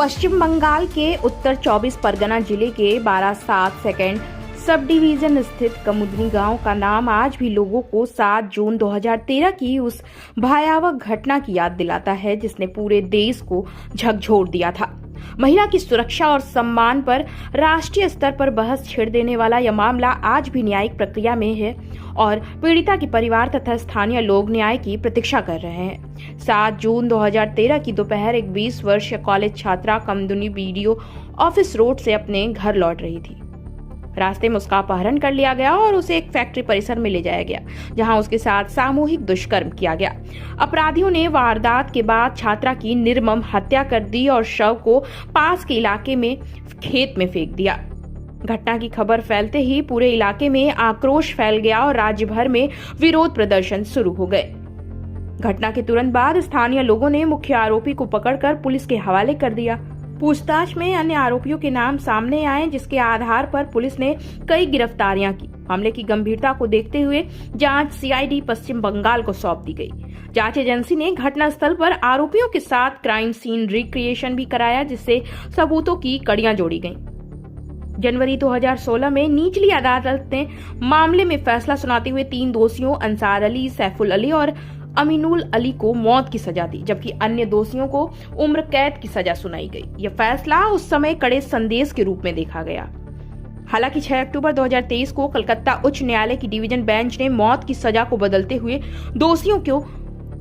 पश्चिम बंगाल के उत्तर 24 परगना जिले के 12/7 सेकेंड सब डिवीजन स्थित कमुदनी गांव का नाम आज भी लोगों को 7 जून 2013 की उस भयावह घटना की याद दिलाता है जिसने पूरे देश को झकझोर दिया था। महिला की सुरक्षा और सम्मान पर राष्ट्रीय स्तर पर बहस छेड़ देने वाला यह मामला आज भी न्यायिक प्रक्रिया में है और पीड़िता के परिवार तथा स्थानीय लोग न्याय की प्रतीक्षा कर रहे हैं। 7 जून 2013 की दोपहर एक 20 वर्षीय कॉलेज छात्रा कमदुनी बीडीओ ऑफिस रोड से अपने घर लौट रही थी। रास्ते में उसका अपहरण कर लिया गया और उसे एक फैक्ट्री परिसर में ले जाया गया जहां उसके साथ सामूहिक दुष्कर्म किया गया। अपराधियों ने वारदात के बाद छात्रा की निर्मम हत्या कर दी और शव को पास के इलाके में खेत में फेंक दिया। घटना की खबर फैलते ही पूरे इलाके में आक्रोश फैल गया और राज्य भर में विरोध प्रदर्शन शुरू हो गए। घटना के तुरंत बाद स्थानीय लोगों ने मुख्य आरोपी को पकड़कर पुलिस के हवाले कर दिया। पूछताछ में अन्य आरोपियों के नाम सामने आए जिसके आधार पर पुलिस ने कई गिरफ्तारियां की। मामले की गंभीरता को देखते हुए जांच सीआईडी पश्चिम बंगाल को सौंप दी गई। जांच एजेंसी ने घटनास्थल पर आरोपियों के साथ क्राइम सीन रिक्रिएशन भी कराया जिससे सबूतों की कड़ियां जोड़ी गईं। जनवरी 2016 में निचली अदालत ने मामले में फैसला सुनाते हुए 3 दोषियों अंसार अली, सैफुल अली और अमीनुल अली को मौत की सजा दी जबकि अन्य दोषियों को उम्र कैद की सजा सुनाई गई। यह फैसला उस समय कड़े संदेश के रूप में देखा गया। हालांकि 6 अक्टूबर 2023 को कलकत्ता उच्च न्यायालय की डिवीजन बेंच ने मौत की सजा को बदलते हुए दोषियों को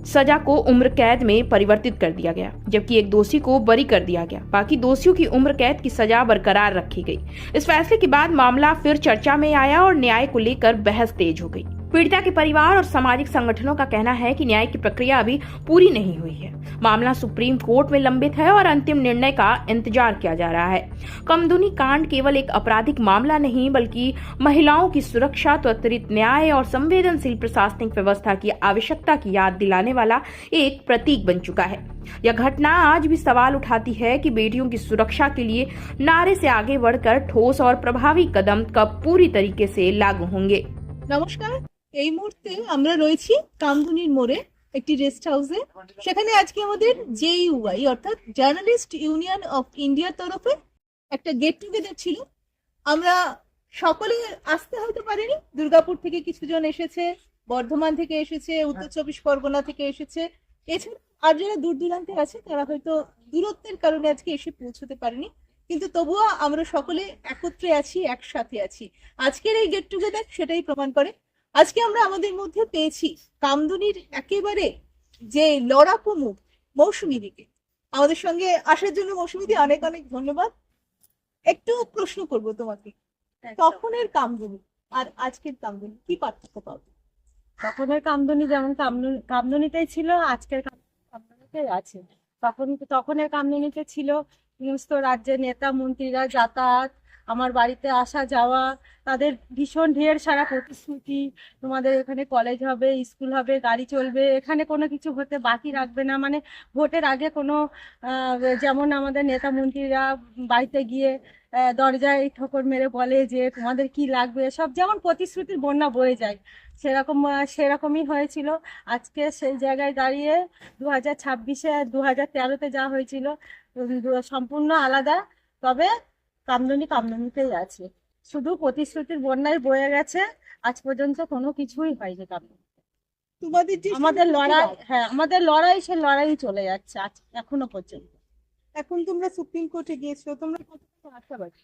सजा को उम्र कैद में परिवर्तित कर दिया गया जबकि एक दोषी को बरी कर दिया गया। बाकी दोषियों की उम्र कैद की सजा बरकरार रखी गई। इस फैसले के बाद मामला फिर चर्चा में आया और न्याय को लेकर बहस तेज हो गई। पीड़िता के परिवार और सामाजिक संगठनों का कहना है कि न्याय की प्रक्रिया अभी पूरी नहीं हुई है। मामला सुप्रीम कोर्ट में लंबित है और अंतिम निर्णय का इंतजार किया जा रहा है। कमदुनी कांड केवल एक आपराधिक मामला नहीं बल्कि महिलाओं की सुरक्षा, त्वरित न्याय और संवेदनशील प्रशासनिक व्यवस्था की आवश्यकता की याद दिलाने वाला एक प्रतीक बन चुका है। यह घटना आज भी सवाल उठाती है कि बेटियों की सुरक्षा के लिए नारे से आगे बढ़कर ठोस और प्रभावी कदम कब पूरी तरीके से लागू होंगे। नमस्कार, এই মুহূর্তে আমরা রয়েছি কামদুনির মোড়ে একটি রেস্ট হাউসে। সেখানে আজকে আমাদের জেইউআই অর্থাৎ জার্নালিস্ট ইউনিয়ন অফ ইন্ডিয়ার তরফে একটা গেট টুগেদার ছিল। আমরা সকলে আসতে হয়তো পারিনি, দুর্গাপুর থেকে কিছুজন এসেছে, বর্ধমান থেকে এসেছে, উত্তর 24 পরগনা থেকে এসেছে। এছাড়া আর যারা দূর দূরান্তে আছে তারা হয়তো দূরত্বের কারণে আজকে এসে পৌঁছতে পারেনি, কিন্তু তবুও আমরা সকলে একত্রে আছি, একসাথে আছি। আজকের এই গেট টুগেদার সেটাই প্রমাণ করে। আজকে আমরা আমাদের মধ্যে পেয়েছি কামদুনির একেবারে যে লড়াকু মুখ মৌসুমীদিকে। আমাদের সঙ্গে আসার জন্য মৌসুমীদি অনেক অনেক ধন্যবাদ। একটু প্রশ্ন করব তোমাকে, তখনের কামদুনি আর আজকের কামদুনি কি পার্থক্য পাবে? তখনের কামদুনি যেমন কামদুনিতেই ছিল, আজকের কামদুনিতেই আছে। তখনের কামদুনিতে ছিল সমস্ত রাজ্যের নেতা মন্ত্রীরা যাতায়াত, আমার বাড়িতে আসা যাওয়া, তাদের ভীষণ ঢের সারা প্রতিশ্রুতি, তোমাদের এখানে কলেজ হবে, স্কুল হবে, গাড়ি চলবে, এখানে কোনো কিছু হতে বাকি রাখবে না। মানে ভোটের আগে কোনো যেমন আমাদের নেতা মন্ত্রীরা বাড়িতে গিয়ে দরজায় ঠোকর মেরে বলে যে তোমাদের কি লাগবে, সব যেমন প্রতিশ্রুতির বন্যা বয়ে যায় সেরকমই হয়েছিল। আজকে সেই জায়গায় দাঁড়িয়ে 2026-এ 2013-তে যা হয়েছিল সম্পূর্ণ আলাদা। তবে কামদুনিতেই আছে, শুধু প্রতিশ্রুতির বন্যায় বয়ে গেছে। আজ পর্যন্ত কোনো কিছুই হয়নি কামদুনিতে। তোমাদের যে আমাদের লড়াই, আমাদের লড়াই, সে লড়াই চলে যাচ্ছে আজ এখনো পর্যন্ত। এখন তোমরা সুপ্রিম কোর্টে গিয়েছো, তোমরা কতটা আশাবাদী?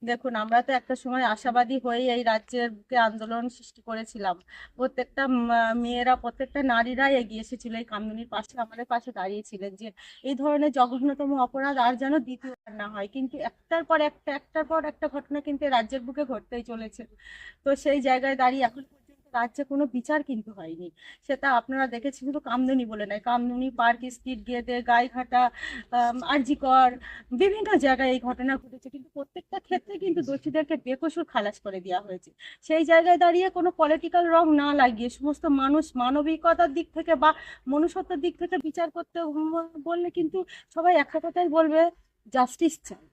দেখুন, আমরা তো একটা সময় আশাবাদী হয়ে এই রাজ্যের বুকে আন্দোলন সৃষ্টি করেছিলাম। প্রত্যেকটা মেয়েরা, প্রত্যেকটা নারীরা এগিয়ে এসেছিল এই কামদুনির পাশে, আমাদের পাশে দাঁড়িয়েছিলেন যে এই ধরনের জঘন্যতম অপরাধ আর যেন দ্বিতীয়বার না হয়। কিন্তু একটার পর একটা ঘটনা কিন্তু রাজ্যের বুকে ঘটতেই চলেছে। তো সেই জায়গায় দাঁড়িয়ে এখন রাজ্যে কোনো বিচার কিন্তু হয়নি। সেটা আপনারা দেখেছেন, শুধু কামদুনি বলে নয়, কামদুনি, পার্ক স্ট্রিট, গেদে, গাইঘাটা, আরজিকর, বিভিন্ন জায়গায় এই ঘটনা ঘটেছে। কিন্তু প্রত্যেকটা ক্ষেত্রে কিন্তু দোষীদেরকে বেকসুর খালাস করে দেওয়া হয়েছে। সেই জায়গায় দাঁড়িয়ে কোনো পলিটিক্যাল রং না লাগিয়ে সমস্ত মানুষ মানবিকতার দিক থেকে বা মনুষ্যত্বের দিক থেকে বিচার করতে বললে কিন্তু সবাই একটা কথাই বলবে, জাস্টিস চাই।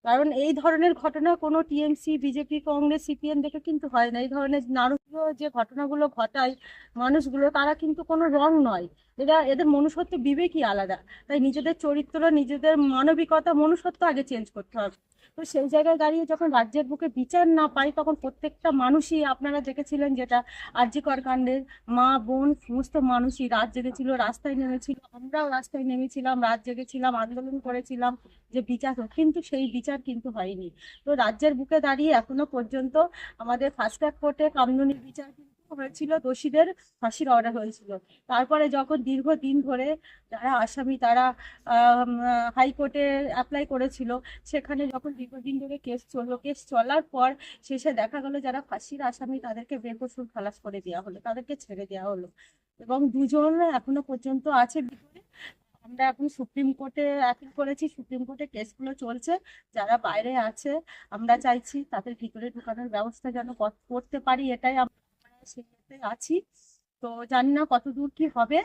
কারণ এই ধরনের ঘটনা কোনো টিএমসি, বিজেপি, কংগ্রেস, সিপিএম দেখে কিন্তু হয় না। এই ধরনের নারকীয় যে ঘটনাগুলো ঘটায় মানুষগুলো, তারা কিন্তু কোনো রং নয়, এদের মনুষ্যত্ব বিবেকই আলাদা। তাই নিজেদের চরিত্র, নিজেদের মানবিকতা, মনুষ্যত্ব আগে চেঞ্জ করতে হবে। তো সেই জায়গায় দাঁড়িয়ে যখন রাজ্যের বুকে বিচার না পাই, তখন প্রত্যেকটা মানুষই, আপনারা দেখেছিলেন যেটা আর.জি. কর কাণ্ডের, মা বোন সমস্ত মানুষই রাত জেগেছিল, রাস্তায় নেমেছিল, আমরাও রাস্তায় নেমেছিলাম, রাত জেগেছিলাম, আন্দোলন করেছিলাম যে বিচার হোক, কিন্তু সেই বিচার কিন্তু হয়নি। তো রাজ্যের বুকে দাঁড়িয়ে এখনো পর্যন্ত আমাদের ফাস্ট ট্র্যাক কোর্টে কামদুনির বিচার কিন্তু হয়েছিল, দোষীদের ফাঁসির অর্ডার হয়েছিল। তারপরে যখন দীর্ঘদিন ধরে যারা আসামি তারা হাইকোর্টে অ্যাপ্লাই করেছিল, সেখানে যখন দীর্ঘদিন ধরে কেস চললো, কেস চলার পর শেষে দেখা গেল যারা ফাঁসির আসামি তাদেরকে বেকসুর খালাস করে দেওয়া হলো, তাদেরকে ছেড়ে দেওয়া হলো, এবং দুজন এখনো পর্যন্ত আছে ভিতরে। আমরা এখন সুপ্রিম কোর্টে অ্যাপিল করেছি, সুপ্রিম কোর্টে কেসগুলো চলছে। যারা বাইরে আছে আমরা চাইছি তাদের ভিতরে ঢুকানোর ব্যবস্থা যেন করতে পারি, এটাই আমরা সেইতে আছি। তো জানি না কতদূর কি হবে,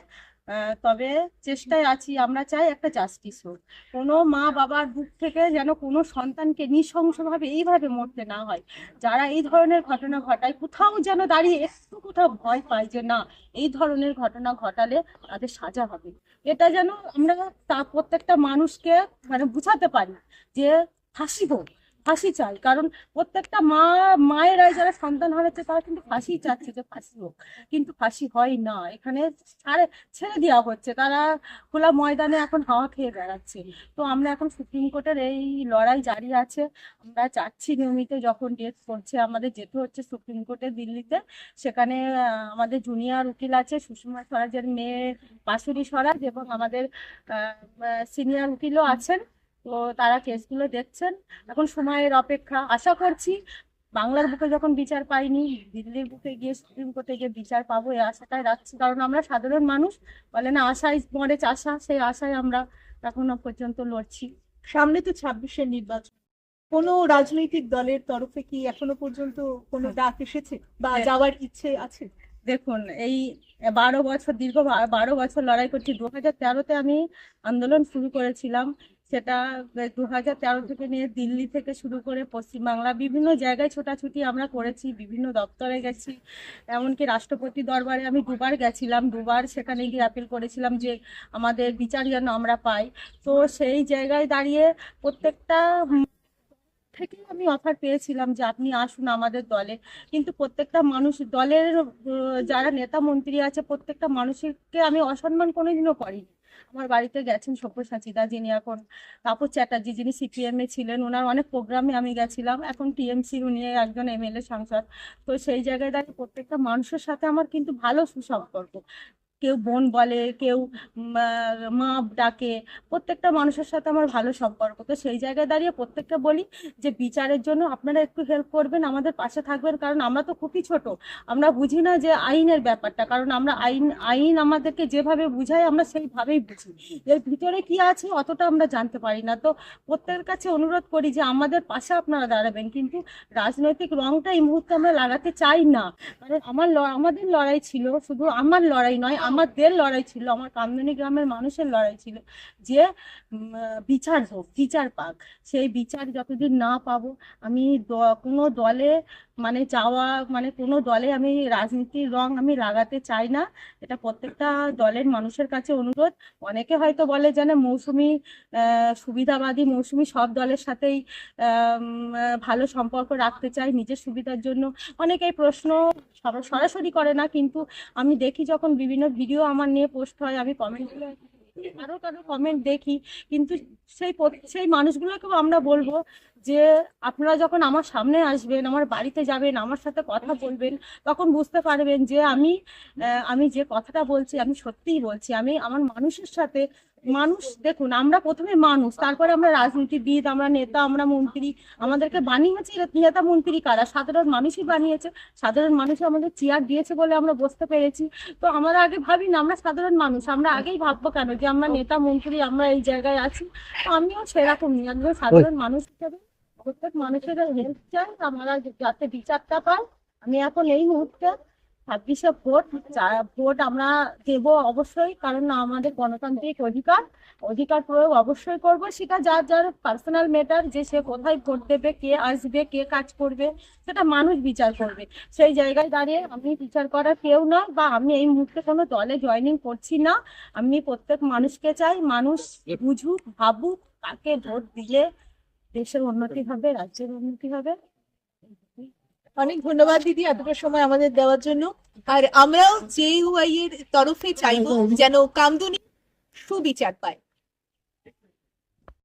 তবে চেষ্টায় আছি। আমরা চাই একটা জাস্টিস হোক, কোনো মা বাবার বুক থেকে যেন কোনো সন্তানকে নৃশংসভাবে এইভাবে মরতে না হয়। যারা এই ধরনের ঘটনা ঘটায় কোথাও যেন দাঁড়িয়ে একটু কোথাও ভয় পায় যে না, এই ধরনের ঘটনা ঘটালে তাদের সাজা হবে, এটা যেন আমরা তা প্রত্যেকটা মানুষকে মানে বুঝাতে পারি যে ফাঁসি হোক, ফাঁসি চাই। কারণ প্রত্যেকটা মায়েরাই যারা সন্তান হারাচ্ছে তারা কিন্তু ফাঁসি চাচ্ছে যে ফাঁসি হোক, কিন্তু ফাঁসি হয় না, এখানে ছেড়ে দেওয়া হচ্ছে, তারা খোলা ময়দানে এখন হাওয়া খেয়ে বেড়াচ্ছে। তো আমরা এখন সুপ্রিম কোর্টের এই লড়াই জারি আছে। আমরা যাচ্ছি নিয়মিত, যখন ডেট পড়ছে আমাদের যেতে হচ্ছে সুপ্রিম কোর্টে দিল্লিতে। সেখানে আমাদের জুনিয়র উকিল আছে, সুষমা স্বরাজের মেয়ে বাঁশুরি স্বরাজ, এবং আমাদের সিনিয়র উকিলও আছেন। তো তারা কেসগুলো দেখছেন, এখন সময়ের অপেক্ষা। আশা করছি বাংলার বুকে যখন বিচার পাইনি, দিল্লির বুকে গিয়ে সুপ্রিম কোর্টে গিয়ে বিচার পাবো, এই আশাটাই রাখছি। কারণ আমরা সাধারণ মানুষ, বলে না আশায় মরে চাষা, সেই আশায় আমরা এখনো পর্যন্ত লড়ছি। সামনে তো 26-এর নির্বাচন, কোনো রাজনৈতিক দলের তরফে কি এখনো পর্যন্ত কোনো ডাক এসেছে বা যাওয়ার ইচ্ছে আছে? দেখুন, এই 12 বছর, দীর্ঘ 12 বছর লড়াই করছি। 2013-তে আমি আন্দোলন শুরু করেছিলাম, সেটা 2013 থেকে নিয়ে দিল্লি থেকে শুরু করে পশ্চিমবাংলা বিভিন্ন জায়গায় ছোটাছুটি আমরা করেছি, বিভিন্ন দপ্তরে গেছি, এমনকি রাষ্ট্রপতি দরবারে আমি 2বার গেছিলাম, 2বার সেখানে গিয়ে আপিল করেছিলাম যে আমাদের বিচার যেন আমরা পাই। তো সেই জায়গায় দাঁড়িয়ে প্রত্যেকটা থেকে আমি অফার পেয়েছিলাম যে আপনি আসুন আমাদের দলে, কিন্তু প্রত্যেকটা মানুষ দলের যারা নেতা মন্ত্রী আছে প্রত্যেকটা মানুষকে আমি অসম্মান কোনোদিনও করিনি। আমার বাড়িতে গেছেন সব্যসাচীদা, যিনি এখন তাপস চ্যাটার্জি, যিনি সিপিএম এ ছিলেন, ওনার অনেক প্রোগ্রামে আমি গেছিলাম, এখন টিএমসির উনি একজন এমএলএ সাংসদ। তো সেই জায়গায় দাঁড়িয়ে প্রত্যেকটা মানুষের সাথে আমার কিন্তু ভালো সুসম্পর্ক। কেউ বোন বলে, কেউ মা ডাকে, প্রত্যেকটা মানুষের সাথে আমার ভালো সম্পর্ক। তো সেই জায়গায় দাঁড়িয়ে প্রত্যেককে বলি যে বিচারের জন্য আপনারা একটু হেল্প করবেন, আমাদের পাশে থাকবেন। কারণ আমরা তো খুবই ছোট, আমরা বুঝি না যে আইনের ব্যাপারটা, কারণ আমরা আইন আমাদেরকে যেভাবে বুঝায় আমরা সেইভাবেই বুঝি, এর ভিতরে কি আছে অতটা আমরা জানতে পারি না। তো প্রত্যেকের কাছে অনুরোধ করি যে আমাদের পাশে আপনারা দাঁড়াবেন, কিন্তু রাজনৈতিক রংটা এই মুহূর্তে আমরা লাগাতে চাই না। কারণ আমাদের লড়াই ছিল, শুধু আমার লড়াই নয়, আমাদের লড়াই ছিল, আমার কামদুনি গ্রামের মানুষের লড়াই ছিল যে বিচার হোক, বিচার পাক। সেই বিচার যতদিন না পাবো আমি কোনো দলে মানে যাওয়া, মানে কোনো দলে আমি রাজনীতির রং আমি লাগাতে চাই না। এটা প্রত্যেকটা দলের মানুষের কাছে অনুরোধ। অনেকে হয়তো বলে যেন মৌসুমি সুবিধাবাদী, মৌসুমি সব দলের সাথেই ভালো সম্পর্ক রাখতে চাই নিজের সুবিধার জন্য। অনেকেই প্রশ্ন সরাসরি করে না, কিন্তু আমি দেখি যখন বিভিন্ন ভিডিও আমার নিয়ে পোস্ট হয়, আমি কমেন্টগুলো কারো কমেন্ট দেখি, কিন্তু সেই মানুষগুলোকেও আমরা বলবো যে আপনারা যখন আমার সামনে আসবেন, আমার বাড়িতে যাবেন, আমার সাথে কথা বলবেন, তখন বুঝতে পারবেন যে আমি যে কথাটা বলছি আমি সত্যিই বলছি। আমি আমার মানুষের সাথে, মানুষ দেখুন, আমরা প্রথমে মানুষ, তারপরে আমরা রাজনীতিবিদ, আমরা নেতা, আমরা মন্ত্রী। আমাদেরকে বানিয়েছে নেতা মন্ত্রী কারা? সাধারণ মানুষই বানিয়েছে। সাধারণ মানুষ আমাদের চেয়ার দিয়েছে বলে আমরা বসতে পেরেছি। তো আমরা আগে ভাবি না আমরা সাধারণ মানুষ, আমরা আগেই ভাববো কেন যে আমরা নেতা মন্ত্রী, আমরা এই জায়গায় আছি। তো আমিও সেরকমই একজন সাধারণ মানুষ হিসেবে প্রত্যেক মানুষের হেল্প চাই, আমরা যাতে বিচারটা পাই। আমি এখন এই মুহূর্তে 26-এ ভোট আমরা দেব অবশ্যই, কারণ আমাদের গণতান্ত্রিক অধিকার প্রয়োগ অবশ্যই করব। সেটা যার যার পার্সোনাল ম্যাটার, যে সে কোথায় ভোট দেবে, কে আসবে, কে কাজ করবে, সেটা মানুষ বিচার করবে। সেই জায়গায় দাঁড়িয়ে আমি বিচার করার কেউ নয়, বা আমি এই মুহূর্তে কোনো দলে জয়েনিং করছি না। আমি প্রত্যেক মানুষকে চাই, মানুষ বুঝুক, ভাবুক, কাকে ভোট দিলে দেশের উন্নতি হবে, রাজ্যের উন্নতি হবে। অনেক ধন্যবাদ দিদি এতটা সময় আমাদের দেওয়ার জন্য। আর আমরাও জেইউআই এর তরফে চাইবো যেন কামদুনি সুবিচার পায়।